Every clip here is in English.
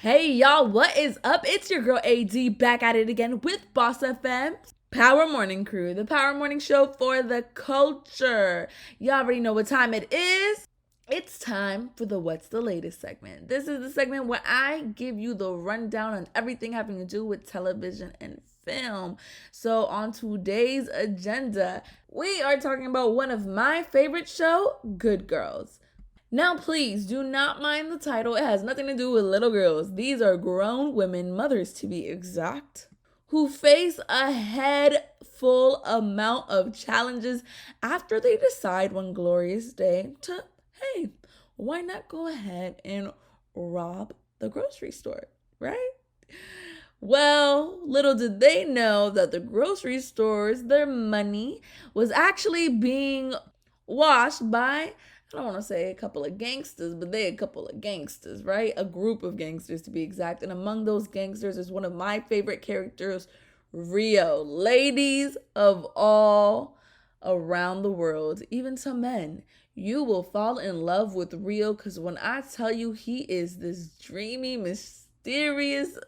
Hey y'all, what is up? It's your girl AD back at it again with Boss FM Power Morning Crew, the Power Morning Show for the culture. Y'all already know what time it is. It's time for the What's the Latest segment. This is the segment where I give you the rundown on everything having to do with television and film. So on today's agenda, we are talking about one of my favorite show, Good Girls. Now, please do not mind the title. It has nothing to do with little girls. These are grown women, mothers to be exact, who face a head full amount of challenges after they decide one glorious day to, hey, why not go ahead and rob the grocery store, right? Well, little did they know that the grocery stores, their money was actually being washed by, I don't want to say a couple of gangsters, but they a couple of gangsters, right? A group of gangsters to be exact. And among those gangsters is one of my favorite characters, Rio. Ladies of all around the world, even some men, you will fall in love with Rio because when I tell you he is this dreamy, mysterious,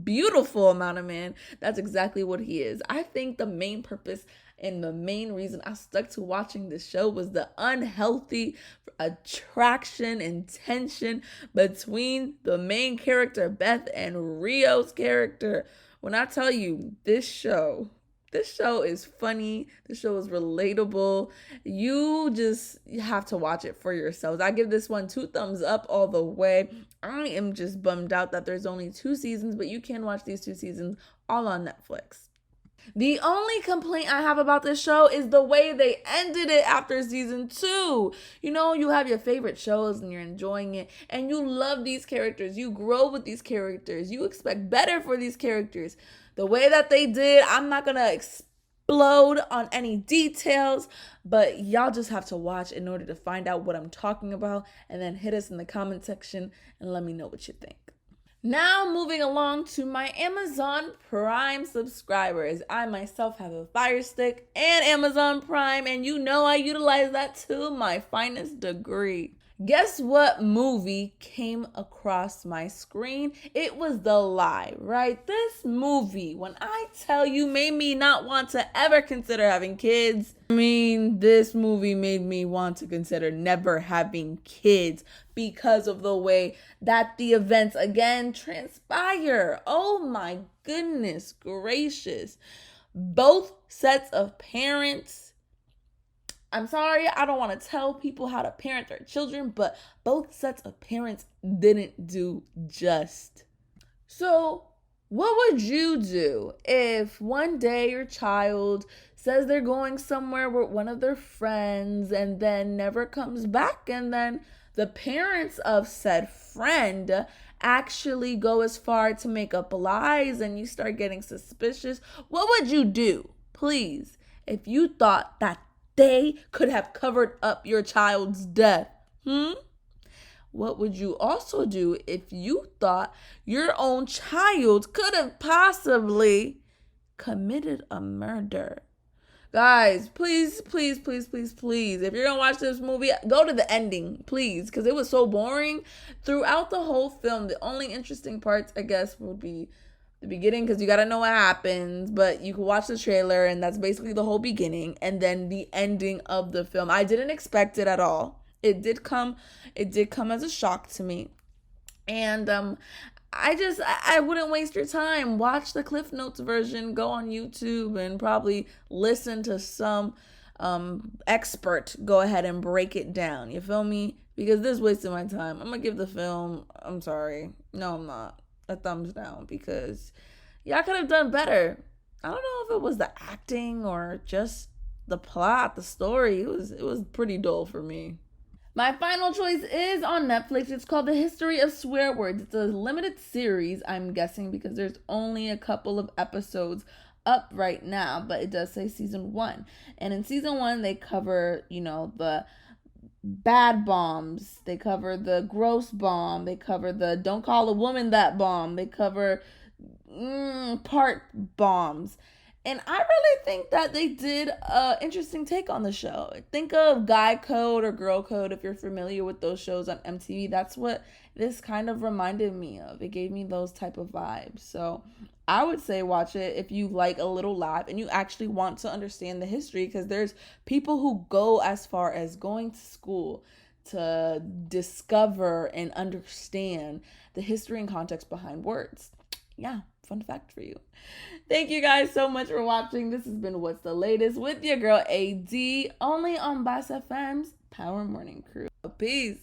beautiful amount of man, that's exactly what he is. I think the main purpose and the main reason I stuck to watching this show was the unhealthy attraction and tension between the main character, Beth, and Rio's character. When I tell you this show is funny. This show is relatable. You just have to watch it for yourselves. I give this one 2 thumbs up all the way. I am just bummed out that there's only 2 seasons, but you can watch these 2 seasons all on Netflix. The only complaint I have about this show is the way they ended it after season 2. You know, you have your favorite shows and you're enjoying it and you love these characters. You grow with these characters. You expect better for these characters. The way that they did, I'm not going to explode on any details, but y'all just have to watch in order to find out what I'm talking about and then hit us in the comment section and let me know what you think. Now, moving along to my Amazon Prime subscribers. I myself have a Fire Stick and Amazon Prime, and you know I utilize that to my finest degree. Guess what movie came across my screen? It was The Lie, right? This movie, when I tell you, made me not want to ever consider having kids. This movie made me want to consider never having kids because of the way that the events again transpire. Oh my goodness gracious. Both sets of parents, I'm sorry, I don't want to tell people how to parent their children, but both sets of parents didn't do just. So, what would you do if one day your child says they're going somewhere with one of their friends and then never comes back, and then the parents of said friend actually go as far to make up lies and you start getting suspicious? What would you do, please, if you thought that they could have covered up your child's death? What would you also do if you thought your own child could have possibly committed a murder? Guys, please, please, please, please, please, if you're gonna watch this movie, go to the ending, please, because it was so boring. Throughout the whole film, the only interesting parts, I guess, would be the beginning, because you gotta know what happens, but you can watch the trailer and that's basically the whole beginning, and then the ending of the film. I didn't expect it at all. It did come as a shock to me. And I wouldn't waste your time. Watch the Cliff Notes version, go on YouTube and probably listen to some expert go ahead and break it down. You feel me? Because this is wasting my time. I'm gonna give the film, I'm sorry, no I'm not, a thumbs down, because y'all could have done better. I don't know if it was the acting or just the plot, the story. It was pretty dull for me. My final choice is on Netflix. It's called The History of Swear Words. It's a limited series, I'm guessing, because there's only a couple of episodes up right now, but it does say season 1. And in season 1, they cover, the bad bombs. They cover the gross bomb. They cover the don't call a woman that bomb. They cover part bombs. And I really think that they did an interesting take on the show. Think of Guy Code or Girl Code if you're familiar with those shows on MTV. That's what this kind of reminded me of. It gave me those type of vibes. So I would say watch it if you like a little laugh and you actually want to understand the history, because there's people who go as far as going to school to discover and understand the history and context behind words. Yeah, fun fact for you. Thank you guys so much for watching. This has been What's the Latest with your girl AD, only on Boss FM's Power Morning Crew. Peace.